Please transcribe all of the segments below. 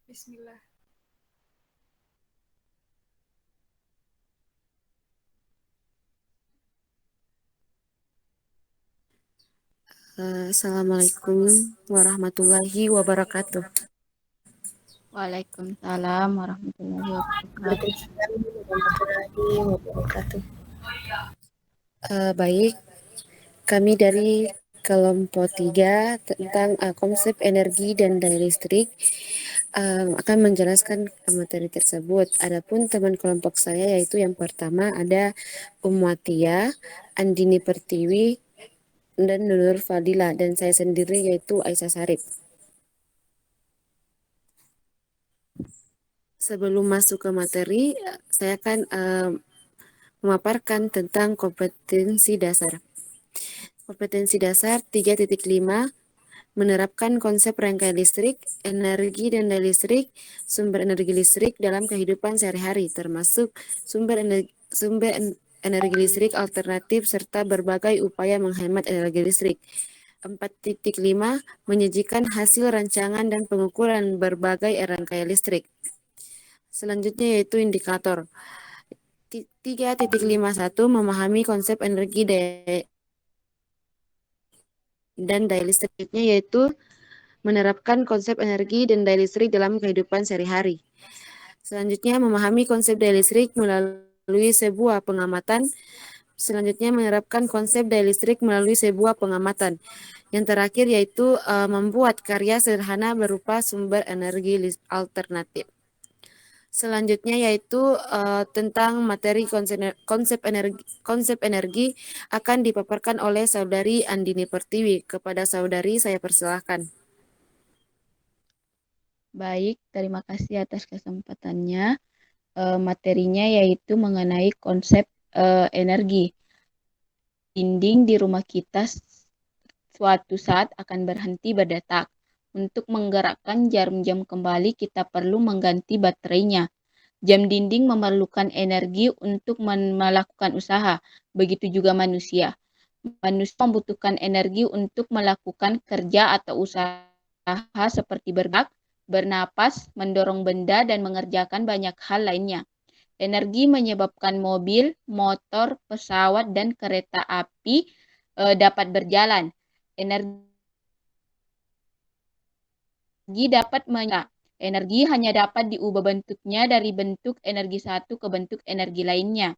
Bismillah. Assalamualaikum warahmatullahi wabarakatuh. Waalaikumsalam warahmatullahi wabarakatuh. Waalaikumsalam warahmatullahi wabarakatuh. Baik, kami dari kelompok 3 tentang konsep energi dan daya listrik akan menjelaskan materi tersebut. Adapun teman kelompok saya yaitu yang pertama ada Umwatia, Andini Pertiwi, dan Nur Fadila, dan saya sendiri yaitu Aisyah Sarip. Sebelum masuk ke materi, saya akan memaparkan tentang kompetensi dasar. Kompetensi dasar 3.5 menerapkan konsep rangkaian listrik, energi dan daya listrik, sumber energi listrik dalam kehidupan sehari-hari, termasuk energi listrik alternatif serta berbagai upaya menghemat energi listrik. 4.5 menyajikan hasil rancangan dan pengukuran berbagai rangkaian listrik. Selanjutnya yaitu indikator. 3.51 memahami konsep energi dan daya listriknya, yaitu menerapkan konsep energi dan daya listrik dalam kehidupan sehari-hari. Selanjutnya memahami konsep daya listrik melalui sebuah pengamatan. Selanjutnya menerapkan konsep daya listrik melalui sebuah pengamatan. Yang terakhir yaitu membuat karya sederhana berupa sumber energi alternatif. Selanjutnya yaitu tentang materi konsep energi akan dipaparkan oleh Saudari Andini Pertiwi. Kepada Saudari saya persilahkan. Baik, terima kasih atas kesempatannya. Materinya yaitu mengenai konsep energi. Dinding di rumah kita suatu saat akan berhenti berdetak. Untuk menggerakkan jarum jam kembali, kita perlu mengganti baterainya. Jam dinding memerlukan energi untuk melakukan usaha. Begitu juga manusia. Manusia membutuhkan energi untuk melakukan kerja atau usaha seperti bergerak, bernapas, mendorong benda, dan mengerjakan banyak hal lainnya. Energi menyebabkan mobil, motor, pesawat, dan kereta api dapat berjalan. Energi dapat menyala. Energi hanya dapat diubah bentuknya dari bentuk energi satu ke bentuk energi lainnya.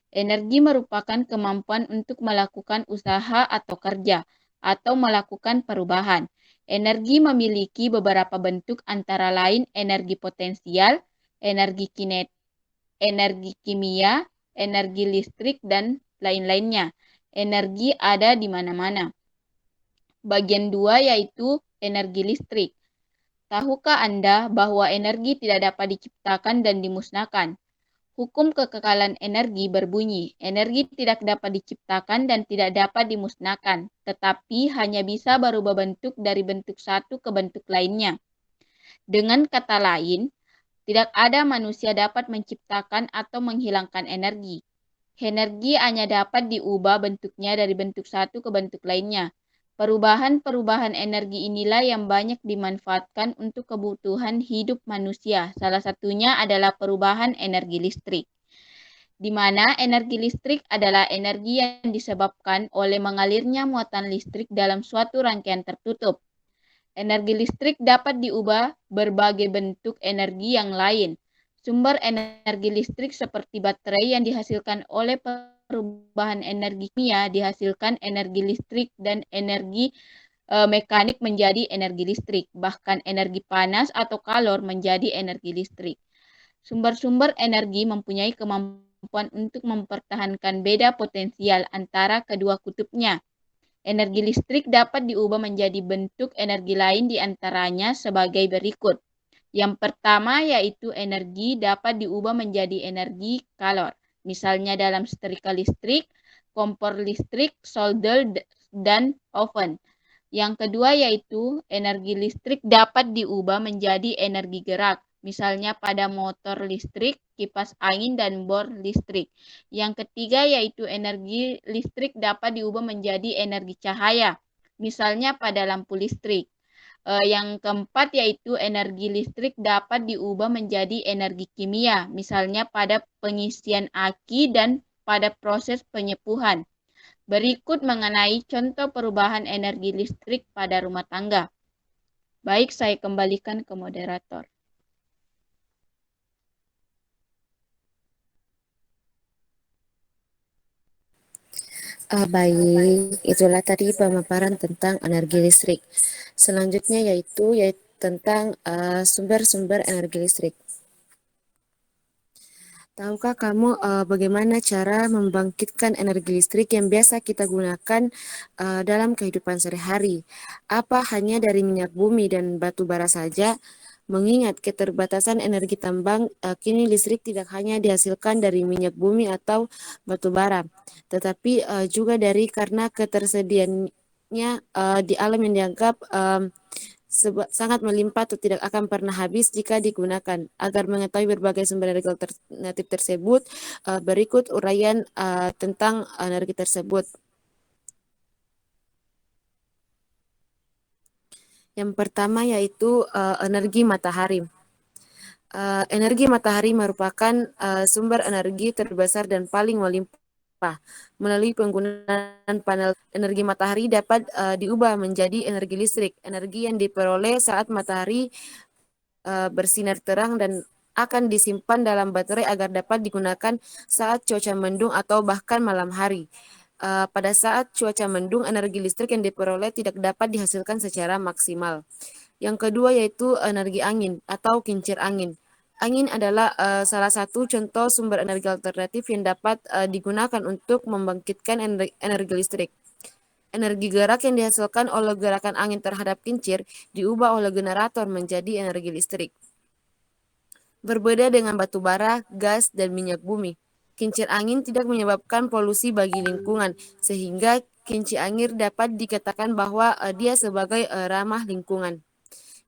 Energi merupakan kemampuan untuk melakukan usaha atau kerja, atau melakukan perubahan. Energi memiliki beberapa bentuk antara lain energi potensial, energi kinetik, energi kimia, energi listrik, dan lain-lainnya. Energi ada di mana-mana. Bagian 2 yaitu energi listrik. Tahukah Anda bahwa energi tidak dapat diciptakan dan dimusnahkan? Hukum kekekalan energi berbunyi, energi tidak dapat diciptakan dan tidak dapat dimusnahkan, tetapi hanya bisa berubah bentuk dari bentuk satu ke bentuk lainnya. Dengan kata lain, tidak ada manusia dapat menciptakan atau menghilangkan energi. Energi hanya dapat diubah bentuknya dari bentuk satu ke bentuk lainnya. Perubahan-perubahan energi inilah yang banyak dimanfaatkan untuk kebutuhan hidup manusia. Salah satunya adalah perubahan energi listrik, di mana energi listrik adalah energi yang disebabkan oleh mengalirnya muatan listrik dalam suatu rangkaian tertutup. Energi listrik dapat diubah berbagai bentuk energi yang lain. Sumber energi listrik seperti baterai yang dihasilkan oleh perubahan energi kimia dihasilkan energi listrik, dan energi mekanik menjadi energi listrik. Bahkan energi panas atau kalor menjadi energi listrik. Sumber-sumber energi mempunyai kemampuan untuk mempertahankan beda potensial antara kedua kutubnya. Energi listrik dapat diubah menjadi bentuk energi lain, di antaranya sebagai berikut. Yang pertama yaitu energi dapat diubah menjadi energi kalor. Misalnya dalam setrika listrik, kompor listrik, solder, dan oven. Yang kedua yaitu energi listrik dapat diubah menjadi energi gerak. Misalnya pada motor listrik, kipas angin, dan bor listrik. Yang ketiga yaitu energi listrik dapat diubah menjadi energi cahaya. Misalnya pada lampu listrik. Yang keempat yaitu energi listrik dapat diubah menjadi energi kimia, misalnya pada pengisian aki dan pada proses penyepuhan. Berikut mengenai contoh perubahan energi listrik pada rumah tangga. Baik, saya kembalikan ke moderator. Baik, itulah tadi pemaparan tentang energi listrik. Selanjutnya yaitu tentang sumber-sumber energi listrik. Tahukah kamu bagaimana cara membangkitkan energi listrik yang biasa kita gunakan dalam kehidupan sehari-hari? Apa hanya dari minyak bumi dan batu bara saja? Mengingat keterbatasan energi tambang, kini listrik tidak hanya dihasilkan dari minyak bumi atau batu bara, tetapi juga dari karena ketersediaannya di alam yang dianggap sangat melimpah atau tidak akan pernah habis jika digunakan. Agar mengetahui berbagai sumber energi alternatif tersebut, berikut uraian tentang energi tersebut. Yang pertama yaitu energi matahari. Energi matahari merupakan sumber energi terbesar dan paling melimpah. Melalui penggunaan panel energi matahari dapat diubah menjadi energi listrik, energi yang diperoleh saat matahari bersinar terang dan akan disimpan dalam baterai agar dapat digunakan saat cuaca mendung atau bahkan malam hari. Pada saat cuaca mendung, energi listrik yang diperoleh tidak dapat dihasilkan secara maksimal. Yang kedua yaitu energi angin atau kincir angin. Angin adalah salah satu contoh sumber energi alternatif yang dapat digunakan untuk membangkitkan energi listrik. Energi gerak yang dihasilkan oleh gerakan angin terhadap kincir diubah oleh generator menjadi energi listrik. Berbeda dengan batu bara, gas, dan minyak bumi, kincir angin tidak menyebabkan polusi bagi lingkungan, sehingga kincir angin dapat dikatakan bahwa dia sebagai ramah lingkungan.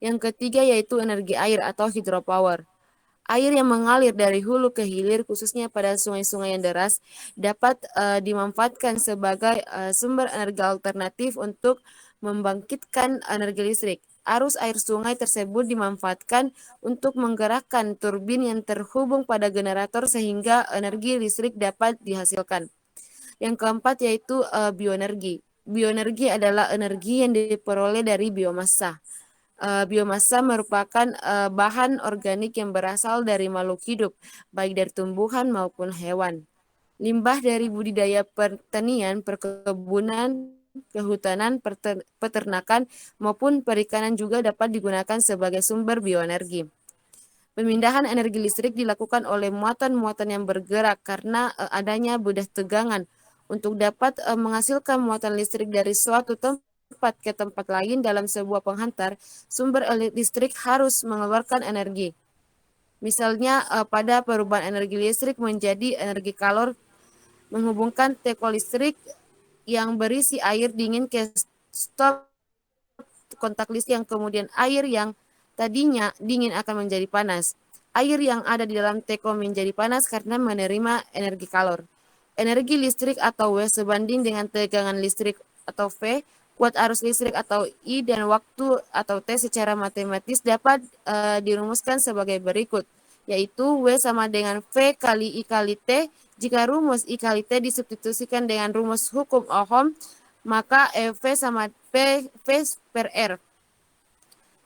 Yang ketiga yaitu energi air atau hydropower. Air yang mengalir dari hulu ke hilir, khususnya pada sungai-sungai yang deras, dapat dimanfaatkan sebagai sumber energi alternatif untuk membangkitkan energi listrik. Arus air sungai tersebut dimanfaatkan untuk menggerakkan turbin yang terhubung pada generator sehingga energi listrik dapat dihasilkan. Yang keempat yaitu bioenergi. Bioenergi adalah energi yang diperoleh dari biomassa. Biomassa merupakan bahan organik yang berasal dari makhluk hidup, baik dari tumbuhan maupun hewan. Limbah dari budidaya pertanian, perkebunan, kehutanan, peternakan, maupun perikanan juga dapat digunakan sebagai sumber bioenergi. Pemindahan energi listrik dilakukan oleh muatan-muatan yang bergerak karena adanya bedah tegangan. Untuk dapat menghasilkan muatan listrik dari suatu tempat ke tempat lain dalam sebuah penghantar, sumber listrik harus mengeluarkan energi. Misalnya pada perubahan energi listrik menjadi energi kalor, menghubungkan teko listrik yang berisi air dingin ke stop kontak listrik yang kemudian air yang tadinya dingin akan menjadi panas. Air yang ada di dalam teko menjadi panas karena menerima energi kalor. Energi listrik atau W sebanding dengan tegangan listrik atau V, kuat arus listrik atau I, dan waktu atau T secara matematis dapat dirumuskan sebagai berikut, yaitu W sama dengan V kali I kali T. Jika rumus I kali T disubstitusikan dengan rumus hukum Ohm, maka V sama V per R.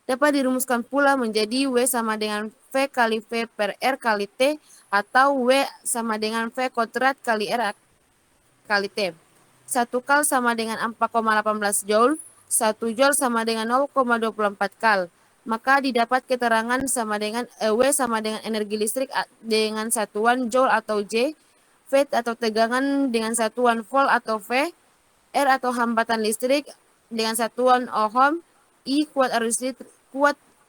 Dapat dirumuskan pula menjadi W sama dengan V kali V per R kali T atau W sama dengan V kodrat kali R kali T. 1 kal sama dengan 4,18 Joule, 1 Joule sama dengan 0,24 kal. Maka didapat keterangan sama dengan W sama dengan energi listrik dengan satuan Joule atau J, V atau tegangan dengan satuan volt atau V, R atau hambatan listrik dengan satuan ohm, I kuat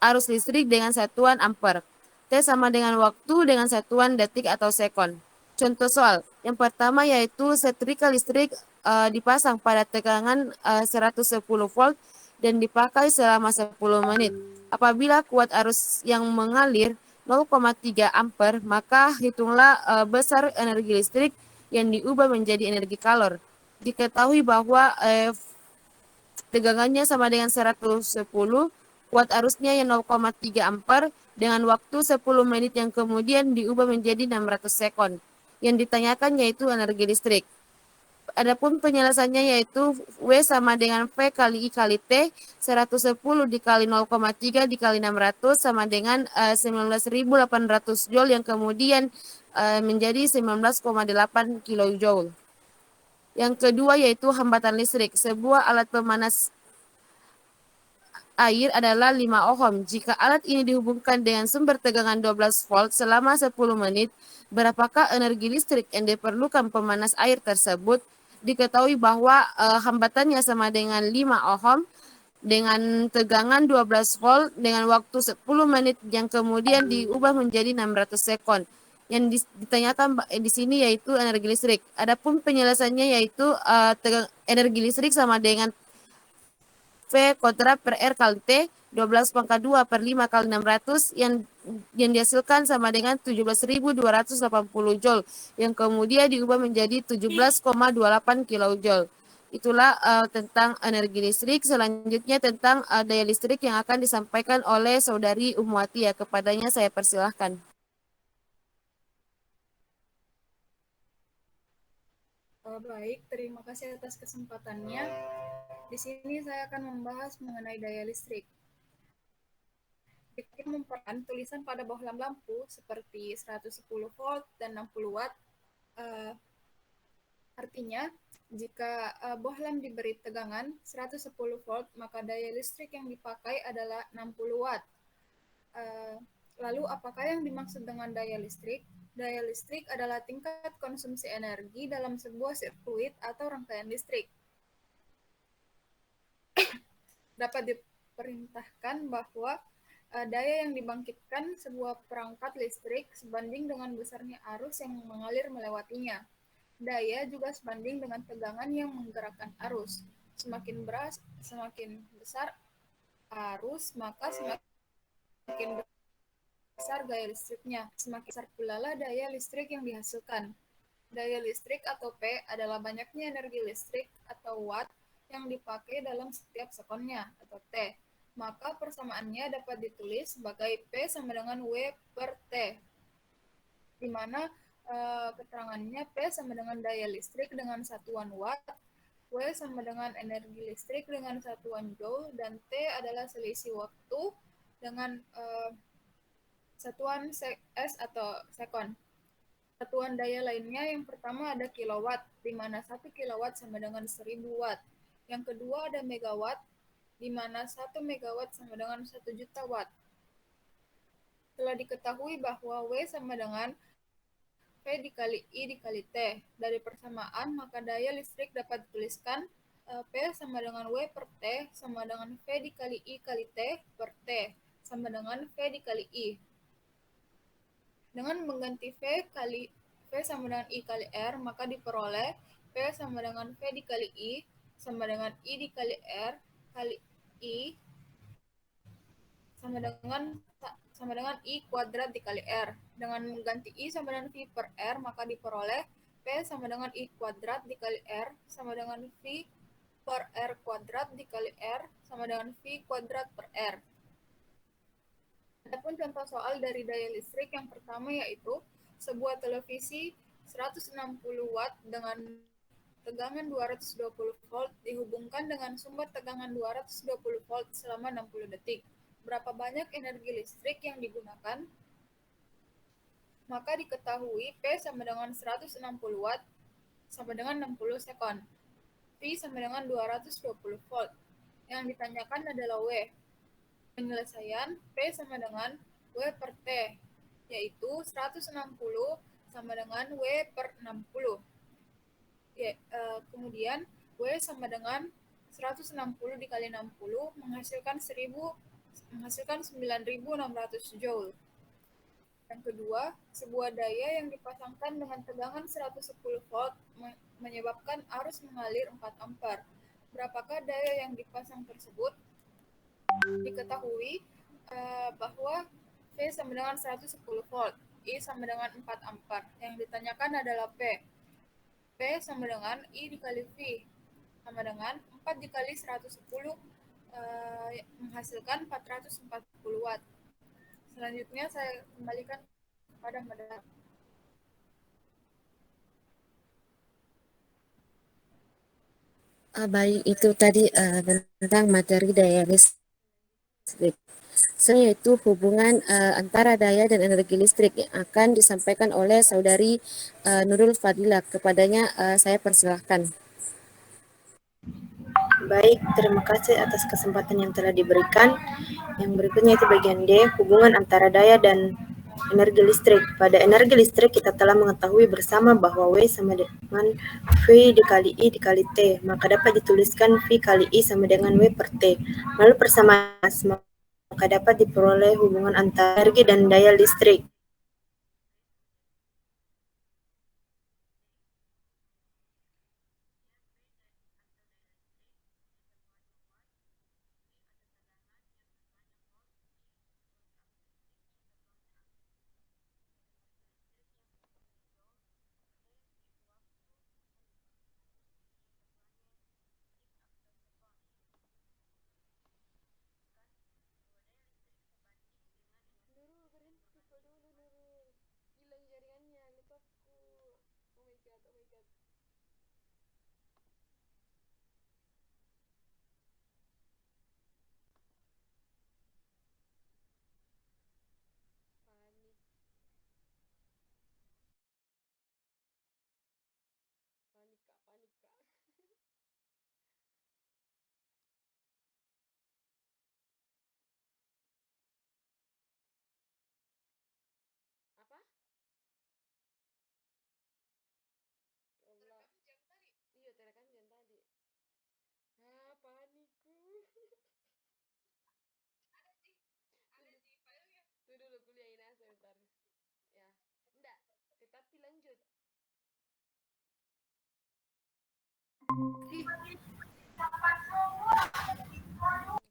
arus listrik dengan satuan ampere, T sama dengan waktu dengan satuan detik atau sekon. Contoh soal, yang pertama yaitu setrika listrik dipasang pada tegangan 110 volt dan dipakai selama 10 menit. Apabila kuat arus yang mengalir 0,3 ampere, maka hitunglah besar energi listrik yang diubah menjadi energi kalor. Diketahui bahwa tegangannya sama dengan 110, kuat arusnya yang 0,3 ampere dengan waktu 10 menit yang kemudian diubah menjadi 600 sekon. Yang ditanyakan yaitu energi listrik. Adapun penjelasannya yaitu W sama dengan V kali I kali T, 110 dikali 0,3 dikali 600 sama dengan 19.800 joule yang kemudian menjadi 19,8 kilojoule. Yang kedua yaitu hambatan listrik. Sebuah alat pemanas air adalah 5 ohm. Jika alat ini dihubungkan dengan sumber tegangan 12 volt selama 10 menit, berapakah energi listrik yang diperlukan pemanas air tersebut? Diketahui bahwa hambatannya sama dengan 5 ohm dengan tegangan 12 volt dengan waktu 10 menit yang kemudian diubah menjadi 600 sekon. Yang ditanyakan di sini yaitu energi listrik. Adapun penjelasannya yaitu energi listrik sama dengan V kuadrat per R kali T, 12 pangkat 2 per 5 kali 600 yang dihasilkan sama dengan 17.280 joule yang kemudian diubah menjadi 17,28 kilojoule. Itulah tentang energi listrik. Selanjutnya tentang daya listrik yang akan disampaikan oleh Saudari Umuati ya. Kepadanya saya persilahkan. Baik, terima kasih atas kesempatannya. Di sini saya akan membahas mengenai daya listrik. Kita memperhatikan tulisan pada bohlam lampu seperti 110 volt dan 60 watt. Artinya, jika bohlam diberi tegangan 110 volt, maka daya listrik yang dipakai adalah 60 watt. Lalu, apakah yang dimaksud dengan daya listrik? Daya listrik adalah tingkat konsumsi energi dalam sebuah sirkuit atau rangkaian listrik. Dapat diperintahkan bahwa daya yang dibangkitkan sebuah perangkat listrik sebanding dengan besarnya arus yang mengalir melewatinya. Daya juga sebanding dengan tegangan yang menggerakkan arus. Semakin besar arus, maka semakin besar gaya listriknya. Semakin besar pula lah daya listrik yang dihasilkan. Daya listrik atau P adalah banyaknya energi listrik atau watt yang dipakai dalam setiap sekonnya atau T. Maka persamaannya dapat ditulis sebagai P sama dengan W per T, di mana keterangannya P sama dengan daya listrik dengan satuan watt, W sama dengan energi listrik dengan satuan joule, dan T adalah selisih waktu dengan satuan S atau sekon. Satuan daya lainnya yang pertama ada kilowatt, di mana 1 kilowatt sama dengan 1000 watt. Yang kedua ada megawatt, di mana 1 megawatt sama dengan 1 juta watt. Telah diketahui bahwa W sama dengan V dikali I dikali T. Dari persamaan, maka daya listrik dapat dituliskan P sama dengan W per T sama dengan V dikali I kali T per T sama dengan V dikali I. Dengan mengganti V sama dengan I kali R, maka diperoleh P sama dengan V dikali I sama dengan I dikali R kali I sama dengan I kuadrat dikali R. Dengan mengganti I sama dengan V per R, maka diperoleh P sama dengan I kuadrat dikali R sama dengan V per R kuadrat dikali R sama dengan V kuadrat per R. Adapun contoh soal dari daya listrik yang pertama yaitu sebuah televisi 160 watt dengan tegangan 220 volt dihubungkan dengan sumber tegangan 220 volt selama 60 detik. Berapa banyak energi listrik yang digunakan? Maka diketahui P sama dengan 160 watt sama dengan 60 sekon. V sama dengan 220 volt. Yang ditanyakan adalah W. Penyelesaian P sama dengan W per T, yaitu 160 sama dengan W per 60. Kemudian W sama dengan 160 dikali 60 menghasilkan 9.600 joule. Yang kedua, sebuah daya yang dipasangkan dengan tegangan 110 volt menyebabkan arus mengalir 4 ampere. Berapakah daya yang dipasang tersebut? Diketahui bahwa V sama dengan 110 volt, I sama dengan 4 ampere. Yang ditanyakan adalah P. P sama dengan I dikali V, sama dengan 4 dikali 110 menghasilkan 440 watt. Selanjutnya saya kembalikan kepada moderator. Baik, itu tadi tentang materi daya listrik. Selanjutnya yaitu hubungan antara daya dan energi listrik yang akan disampaikan oleh saudari Nurul Fadila. Kepadanya saya persilahkan. Baik, terima kasih atas kesempatan yang telah diberikan. Yang berikutnya itu bagian D, hubungan antara daya dan energi listrik. Pada energi listrik kita telah mengetahui bersama bahwa W sama dengan V dikali I dikali T, maka dapat dituliskan V kali I sama dengan W per T. Lalu persamaan, maka dapat diperoleh hubungan antara energi dan daya listrik.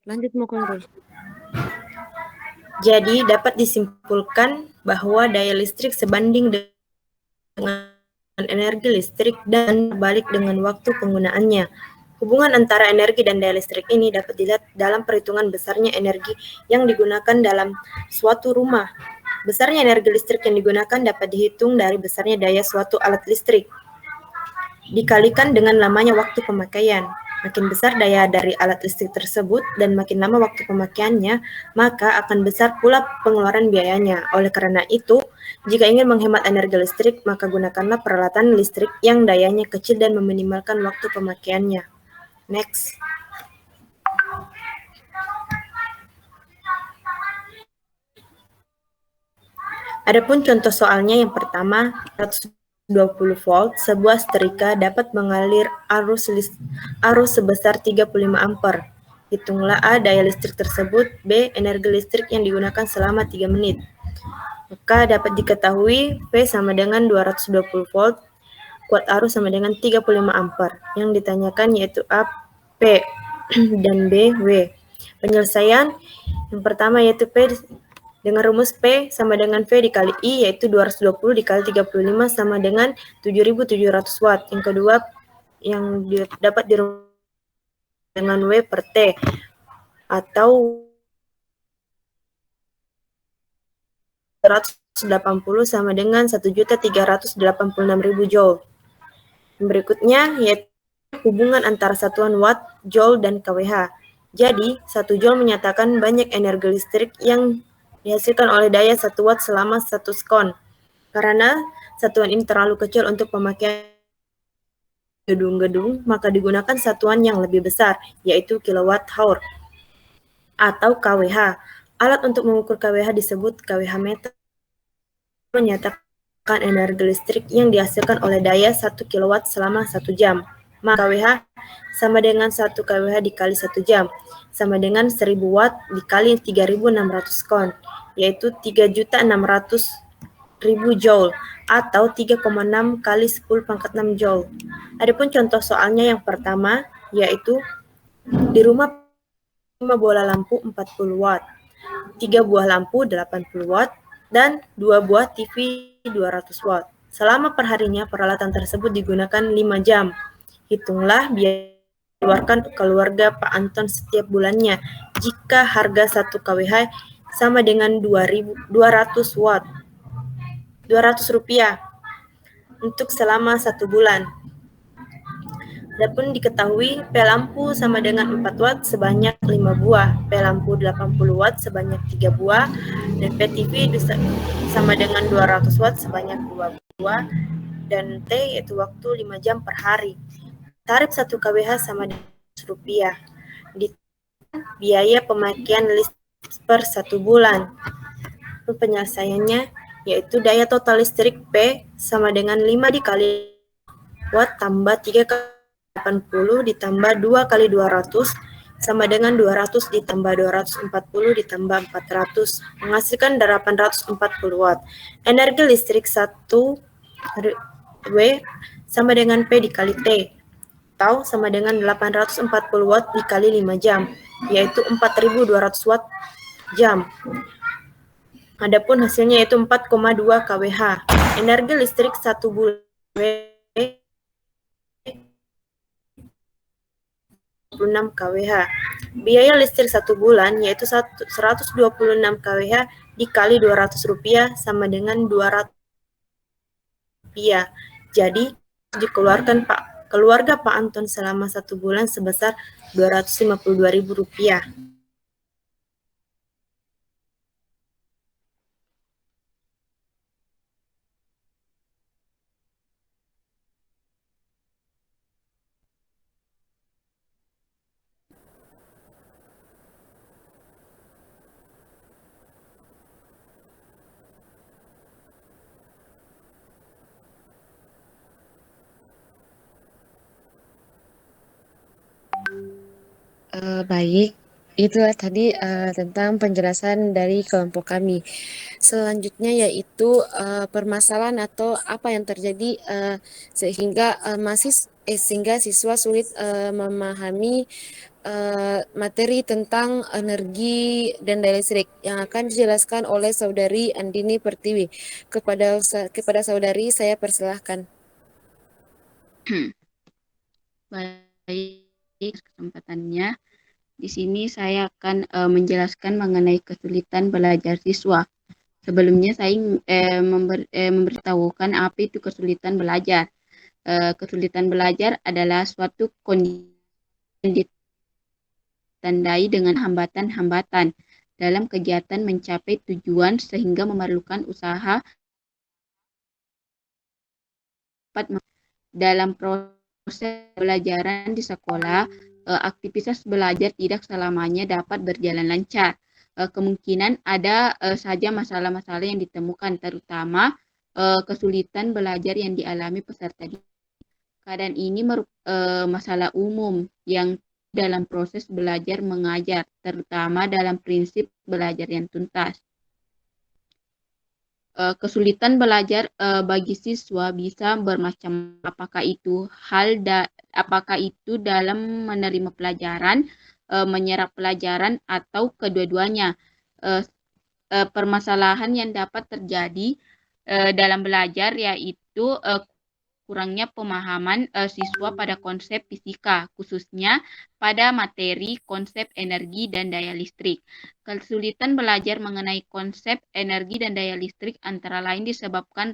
Lanjut mau kontrol. Jadi dapat disimpulkan bahwa daya listrik sebanding dengan energi listrik dan berbalik dengan waktu penggunaannya. Hubungan antara energi dan daya listrik ini dapat dilihat dalam perhitungan besarnya energi yang digunakan dalam suatu rumah. Besarnya energi listrik yang digunakan dapat dihitung dari besarnya daya suatu alat listrik dikalikan dengan lamanya waktu pemakaian. Makin besar daya dari alat listrik tersebut dan makin lama waktu pemakaiannya, maka akan besar pula pengeluaran biayanya. Oleh karena itu, jika ingin menghemat energi listrik, maka gunakanlah peralatan listrik yang dayanya kecil dan meminimalkan waktu pemakaiannya. Next. Adapun contoh soalnya yang pertama, 120 volt, sebuah setrika dapat mengalir arus sebesar 35 ampere. Hitunglah A, daya listrik tersebut, B, energi listrik yang digunakan selama 3 menit. Maka dapat diketahui V sama dengan 220 volt, kuat arus sama dengan 35 ampere. Yang ditanyakan yaitu A, P, dan B, W. Penyelesaian yang pertama yaitu P dengan rumus P sama dengan V dikali I, yaitu 220 dikali 35 sama dengan 7.700 watt. Yang kedua, yang dapat dirumuskan dengan W per T, atau 180 sama dengan 1.386.000 joule. Berikutnya, yaitu hubungan antara satuan watt, joule, dan kWh. Jadi, 1 joule menyatakan banyak energi listrik yang dihasilkan oleh daya 1 watt selama 1 sekon. Karena satuan ini terlalu kecil untuk pemakaian gedung-gedung, maka digunakan satuan yang lebih besar, yaitu kilowatt hour atau kWh. Alat untuk mengukur kWh disebut kWh meter, menyatakan energi listrik yang dihasilkan oleh daya 1 kilowatt selama 1 jam. Maka kWh sama dengan 1 kWh dikali 1 jam, sama dengan 1000 watt dikali 3600 kon, yaitu 3.600.000 joule, atau 3,6 kali 10 pangkat 6 joule. Adapun contoh soalnya yang pertama, yaitu di rumah 5 bola lampu 40 watt, 3 buah lampu 80 watt, dan 2 buah TV 200 watt. Selama perharinya peralatan tersebut digunakan 5 jam. Hitunglah biaya dikeluarkan keluarga Pak Anton setiap bulannya jika harga 1 kWh sama dengan 200 watt, 200 rupiah untuk selama 1 bulan. Adapun diketahui P lampu sama dengan 4 watt sebanyak 5 buah, P lampu 80 watt sebanyak 3 buah, dan P TV sama dengan 200 watt sebanyak 2 buah, dan T yaitu waktu 5 jam per hari. Tarif 1 kWh sama dengan rupiah. Biaya pemakaian listrik per 1 bulan. Penyelesaiannya yaitu daya total listrik P sama dengan 5 dikali watt tambah 3 kali 80 ditambah 2 kali 200 sama dengan 200 ditambah 240 ditambah 400 menghasilkan 840 watt. Energi listrik 1 W sama dengan P dikali T atau sama dengan 840 watt dikali 5 jam, yaitu 4200 watt jam. Adapun hasilnya yaitu 4,2 kWh. Energi listrik 1 bulan 26 kWh. Biaya listrik 1 bulan yaitu 126 kWh dikali 200 rupiah sama dengan 200 rupiah. Jadi dikeluarkan keluarga Pak Anton selama 1 bulan sebesar 252.000 rupiah. Baik, itulah tadi tentang penjelasan dari kelompok kami. Selanjutnya yaitu permasalahan atau apa yang terjadi sehingga sehingga siswa sulit memahami materi tentang energi dan daya listrik yang akan dijelaskan oleh Saudari Andini Pertiwi. Kepada saudari saya persilahkan. Baik, kesempatannya. Di sini saya akan menjelaskan mengenai kesulitan belajar siswa. Sebelumnya saya memberitahukan apa itu kesulitan belajar. Kesulitan belajar adalah suatu kondisi yang ditandai dengan hambatan-hambatan dalam kegiatan mencapai tujuan sehingga memerlukan usaha dalam proses pembelajaran di sekolah. Aktivitas belajar tidak selamanya dapat berjalan lancar. Kemungkinan ada saja masalah-masalah yang ditemukan, terutama kesulitan belajar yang dialami peserta didik. Keadaan ini merupakan masalah umum yang dalam proses belajar mengajar, terutama dalam prinsip belajar yang tuntas. Kesulitan belajar bagi siswa bisa bermacam, apakah itu dalam menerima pelajaran, menyerap pelajaran, atau kedua-duanya. Permasalahan yang dapat terjadi dalam belajar yaitu kurangnya pemahaman siswa pada konsep fisika, khususnya pada materi konsep energi dan daya listrik. Kesulitan belajar mengenai konsep energi dan daya listrik antara lain disebabkan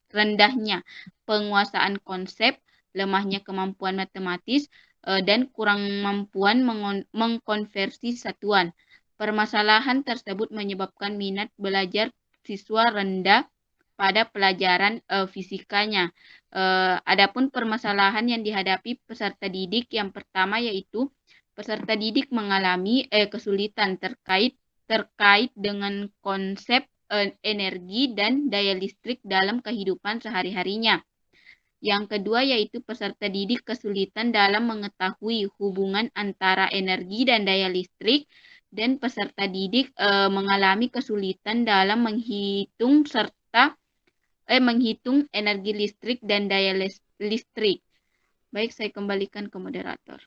rendahnya penguasaan konsep, lemahnya kemampuan matematis, dan kurang mampuan mengkonversi satuan. Permasalahan tersebut menyebabkan minat belajar siswa rendah pada pelajaran fisikanya. Adapun permasalahan yang dihadapi peserta didik yang pertama yaitu peserta didik mengalami kesulitan terkait dengan konsep energi dan daya listrik dalam kehidupan sehari-harinya. Yang kedua yaitu peserta didik kesulitan dalam mengetahui hubungan antara energi dan daya listrik, dan peserta didik mengalami kesulitan dalam menghitung energi listrik dan daya listrik. Baik, saya kembalikan ke moderator.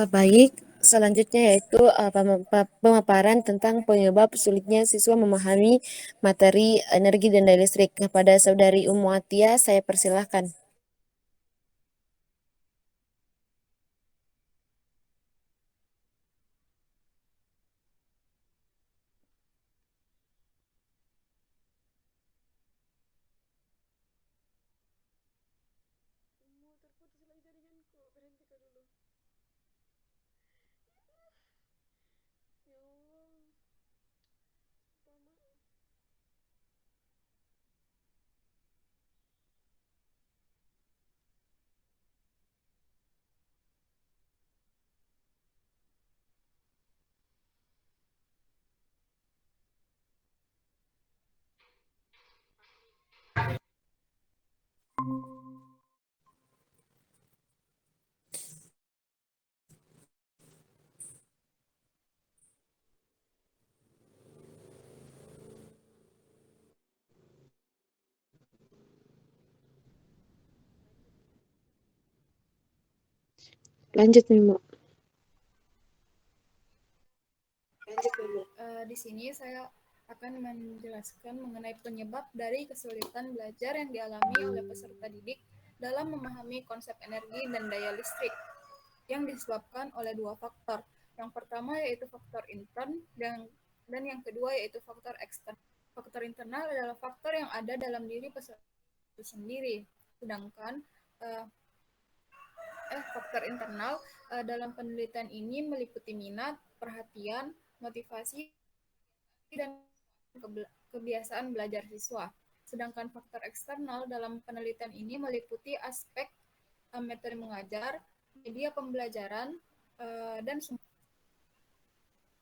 Baik, Selanjutnya yaitu pemaparan tentang penyebab sulitnya siswa memahami materi energi dan daya listrik. Kepada Saudari Umu Atia, saya persilahkan. Lanjut, Mimo. Di sini saya akan menjelaskan mengenai penyebab dari kesulitan belajar yang dialami oleh peserta didik dalam memahami konsep energi dan daya listrik yang disebabkan oleh dua faktor. Yang pertama yaitu faktor intern dan yang kedua yaitu faktor eksternal. Faktor internal adalah faktor yang ada dalam diri peserta itu sendiri, sedangkan faktor internal dalam penelitian ini meliputi minat, perhatian, motivasi, dan kebiasaan belajar siswa. Sedangkan faktor eksternal dalam penelitian ini meliputi aspek metode mengajar, media pembelajaran, dan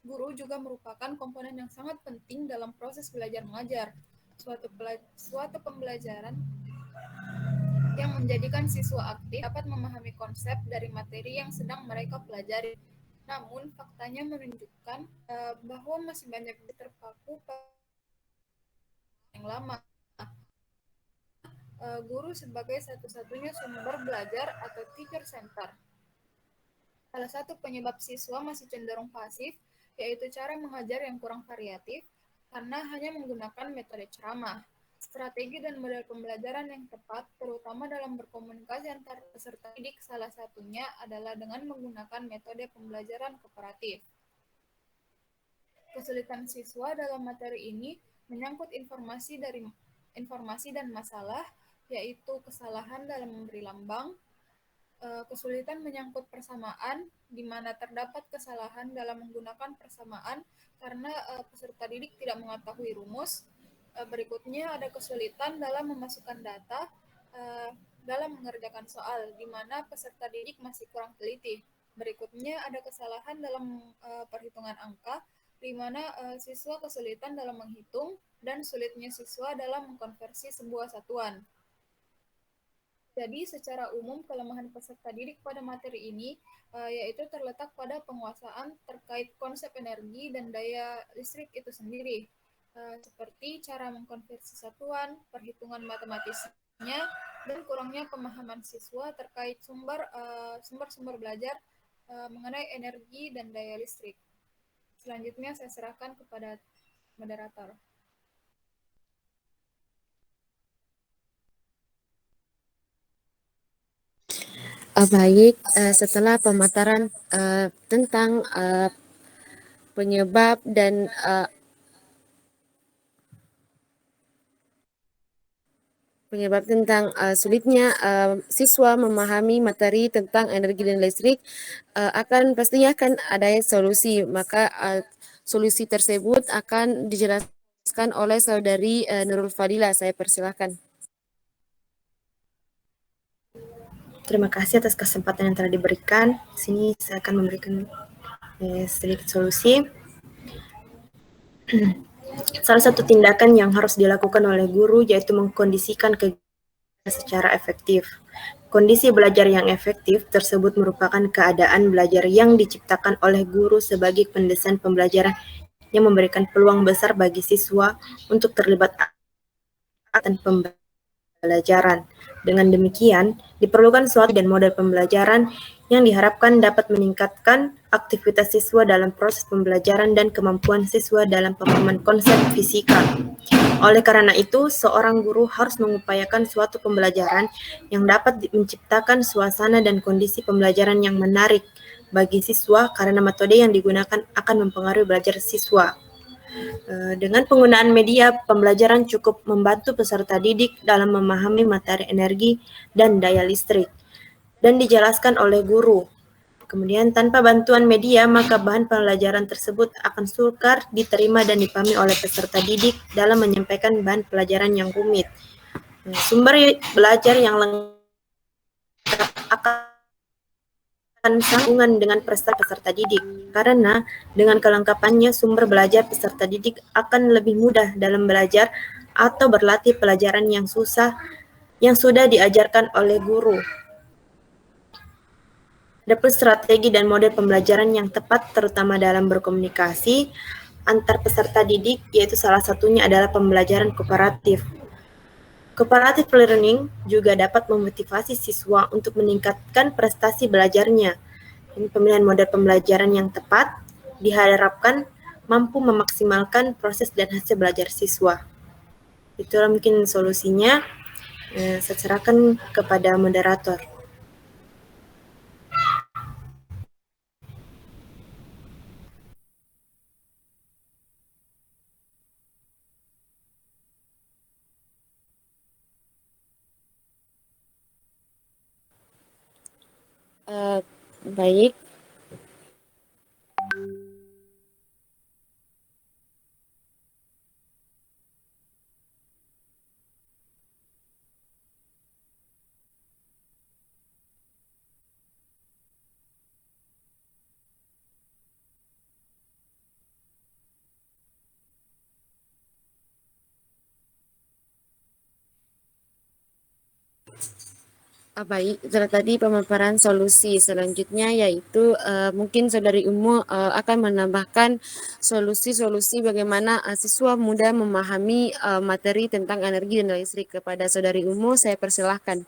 guru juga merupakan komponen yang sangat penting dalam proses belajar mengajar. Suatu pembelajaran yang menjadikan siswa aktif dapat memahami konsep dari materi yang sedang mereka pelajari. Namun, faktanya menunjukkan bahwa masih banyak terpaku yang lama. Guru sebagai satu-satunya sumber belajar atau teacher center. Salah satu penyebab siswa masih cenderung pasif, yaitu cara mengajar yang kurang variatif, karena hanya menggunakan metode ceramah. Strategi dan model pembelajaran yang tepat, terutama dalam berkomunikasi antar peserta didik, salah satunya adalah dengan menggunakan metode pembelajaran kooperatif. Kesulitan siswa dalam materi ini menyangkut informasi dan masalah, yaitu kesalahan dalam memberi lambang, kesulitan menyangkut persamaan, di mana terdapat kesalahan dalam menggunakan persamaan karena peserta didik tidak mengetahui rumus. Berikutnya ada kesulitan dalam memasukkan data dalam mengerjakan soal, di mana peserta didik masih kurang teliti. Berikutnya ada kesalahan dalam perhitungan angka, di mana siswa kesulitan dalam menghitung dan sulitnya siswa dalam mengkonversi sebuah satuan. Jadi, secara umum, kelemahan peserta didik pada materi ini yaitu terletak pada penguasaan terkait konsep energi dan daya listrik itu sendiri, seperti cara mengkonversi satuan, perhitungan matematisnya, dan kurangnya pemahaman siswa terkait sumber-sumber belajar mengenai energi dan daya listrik. Selanjutnya, saya serahkan kepada moderator. Baik, setelah pemaparan tentang penyebab dan tentang sulitnya siswa memahami materi tentang energi dan listrik, pastinya akan ada solusi. Maka solusi tersebut akan dijelaskan oleh Saudari Nurul Fadila. Saya persilahkan. Terima kasih atas kesempatan yang telah diberikan. Di sini saya akan memberikan sedikit solusi. Salah satu tindakan yang harus dilakukan oleh guru yaitu mengkondisikan kegiatan secara efektif. Kondisi belajar yang efektif tersebut merupakan keadaan belajar yang diciptakan oleh guru sebagai pendesain pembelajaran yang memberikan peluang besar bagi siswa untuk terlibat dan pembelajaran pembelajaran. Dengan demikian, diperlukan suatu dan model pembelajaran yang diharapkan dapat meningkatkan aktivitas siswa dalam proses pembelajaran dan kemampuan siswa dalam pemahaman konsep fisika. Oleh karena itu, seorang guru harus mengupayakan suatu pembelajaran yang dapat menciptakan suasana dan kondisi pembelajaran yang menarik bagi siswa karena metode yang digunakan akan mempengaruhi belajar siswa. Dengan penggunaan media pembelajaran cukup membantu peserta didik dalam memahami materi energi dan daya listrik dan dijelaskan oleh guru. Kemudian tanpa bantuan media, maka bahan pembelajaran tersebut akan sukar diterima dan dipahami oleh peserta didik dalam menyampaikan bahan pelajaran yang rumit. Sumber belajar yang lengkap akan sambungan dengan peserta didik, karena dengan kelengkapannya sumber belajar peserta didik akan lebih mudah dalam belajar atau berlatih pelajaran yang sudah diajarkan oleh guru. Adapun strategi dan model pembelajaran yang tepat terutama dalam berkomunikasi antar peserta didik, yaitu salah satunya adalah pembelajaran kooperatif. Cooperative learning juga dapat memotivasi siswa untuk meningkatkan prestasi belajarnya. Pemilihan model pembelajaran yang tepat diharapkan mampu memaksimalkan proses dan hasil belajar siswa. Itulah mungkin solusinya. Saya serahkan kepada moderator. Baik. Baik, setelah tadi pemaparan solusi selanjutnya yaitu mungkin Saudari Umu akan menambahkan solusi-solusi bagaimana siswa muda memahami materi tentang energi dan listrik. Kepada Saudari Umu, saya persilahkan.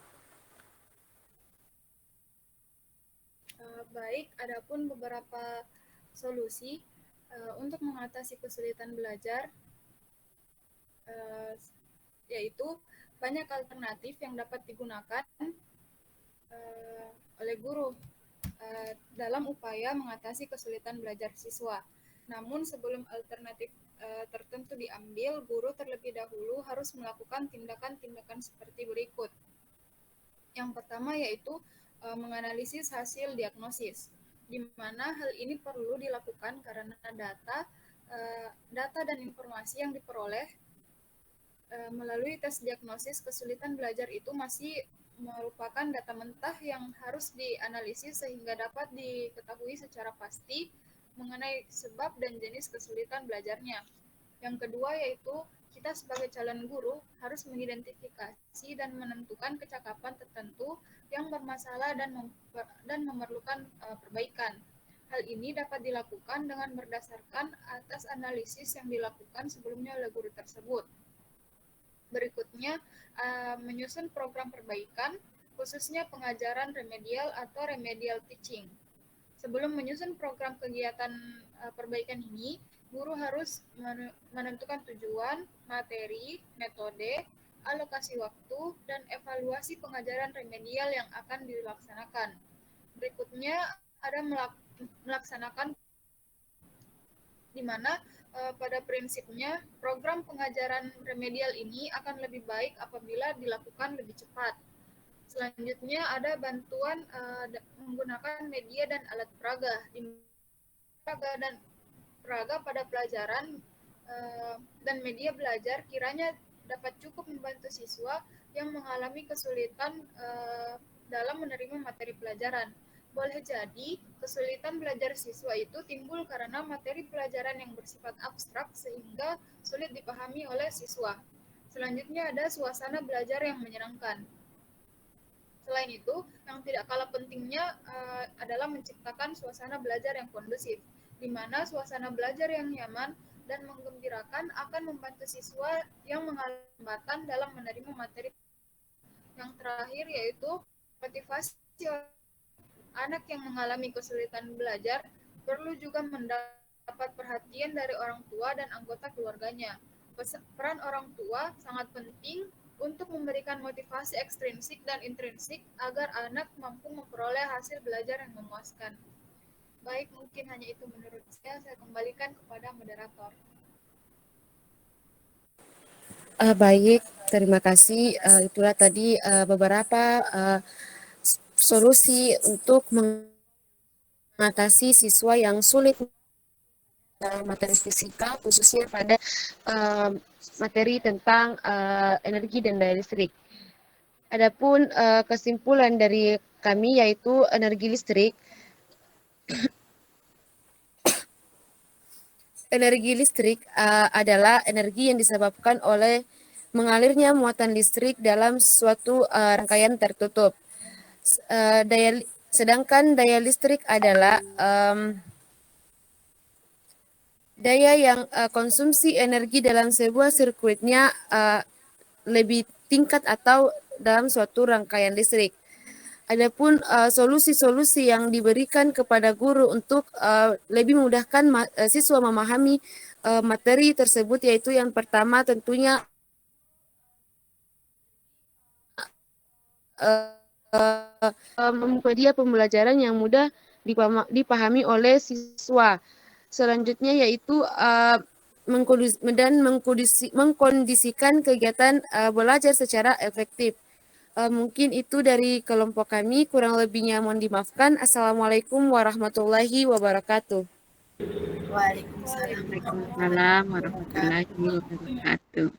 Baik, adapun beberapa solusi untuk mengatasi kesulitan belajar, yaitu banyak alternatif yang dapat digunakan oleh guru dalam upaya mengatasi kesulitan belajar siswa. Namun sebelum alternatif tertentu diambil, guru terlebih dahulu harus melakukan tindakan-tindakan seperti berikut. Yang pertama yaitu menganalisis hasil diagnosis, di mana hal ini perlu dilakukan karena data dan informasi yang diperoleh melalui tes diagnosis kesulitan belajar itu masih merupakan data mentah yang harus dianalisis sehingga dapat diketahui secara pasti mengenai sebab dan jenis kesulitan belajarnya. Yang kedua yaitu kita sebagai calon guru harus mengidentifikasi dan menentukan kecakapan tertentu yang bermasalah dan memerlukan perbaikan. Hal ini dapat dilakukan dengan berdasarkan atas analisis yang dilakukan sebelumnya oleh guru tersebut. Berikutnya, menyusun program perbaikan, khususnya pengajaran remedial atau remedial teaching. Sebelum menyusun program kegiatan perbaikan ini, guru harus menentukan tujuan, materi, metode, alokasi waktu, dan evaluasi pengajaran remedial yang akan dilaksanakan. Berikutnya, ada melaksanakan di mana pada prinsipnya program pengajaran remedial ini akan lebih baik apabila dilakukan lebih cepat. Selanjutnya ada bantuan menggunakan media dan alat peraga. Peraga pada pelajaran dan media belajar kiranya dapat cukup membantu siswa yang mengalami kesulitan dalam menerima materi pelajaran. Boleh jadi kesulitan belajar siswa itu timbul karena materi pelajaran yang bersifat abstrak sehingga sulit dipahami oleh siswa. Selanjutnya ada suasana belajar yang menyenangkan. Selain itu, yang tidak kalah pentingnya adalah menciptakan suasana belajar yang kondusif, di mana suasana belajar yang nyaman dan menggembirakan akan membantu siswa yang mengalami hambatan dalam menerima materi Yang terakhir yaitu motivasi. Anak yang mengalami kesulitan belajar perlu juga mendapat perhatian dari orang tua dan anggota keluarganya. Peran orang tua sangat penting untuk memberikan motivasi ekstrinsik dan intrinsik agar anak mampu memperoleh hasil belajar yang memuaskan. Baik, mungkin hanya itu menurut saya kembalikan kepada moderator. Baik, terima kasih. Itulah tadi beberapa solusi untuk mengatasi siswa yang sulit materi fisika, khususnya pada materi tentang energi dan daya listrik. Adapun kesimpulan dari kami yaitu energi listrik. Energi listrik adalah energi yang disebabkan oleh mengalirnya muatan listrik dalam suatu rangkaian tertutup. Sedangkan daya listrik adalah daya yang konsumsi energi dalam sebuah sirkuitnya lebih tingkat atau dalam suatu rangkaian listrik. Adapun solusi-solusi yang diberikan kepada guru untuk lebih memudahkan siswa memahami materi tersebut, yaitu yang pertama tentunya membuat pembelajaran yang mudah dipahami oleh siswa. Selanjutnya yaitu mengkondisikan kegiatan belajar secara efektif. Mungkin itu dari kelompok kami, kurang lebihnya mohon dimaafkan. Assalamualaikum warahmatullahi wabarakatuh. Waalaikumsalam Waalaikumsalam warahmatullahi wabarakatuh.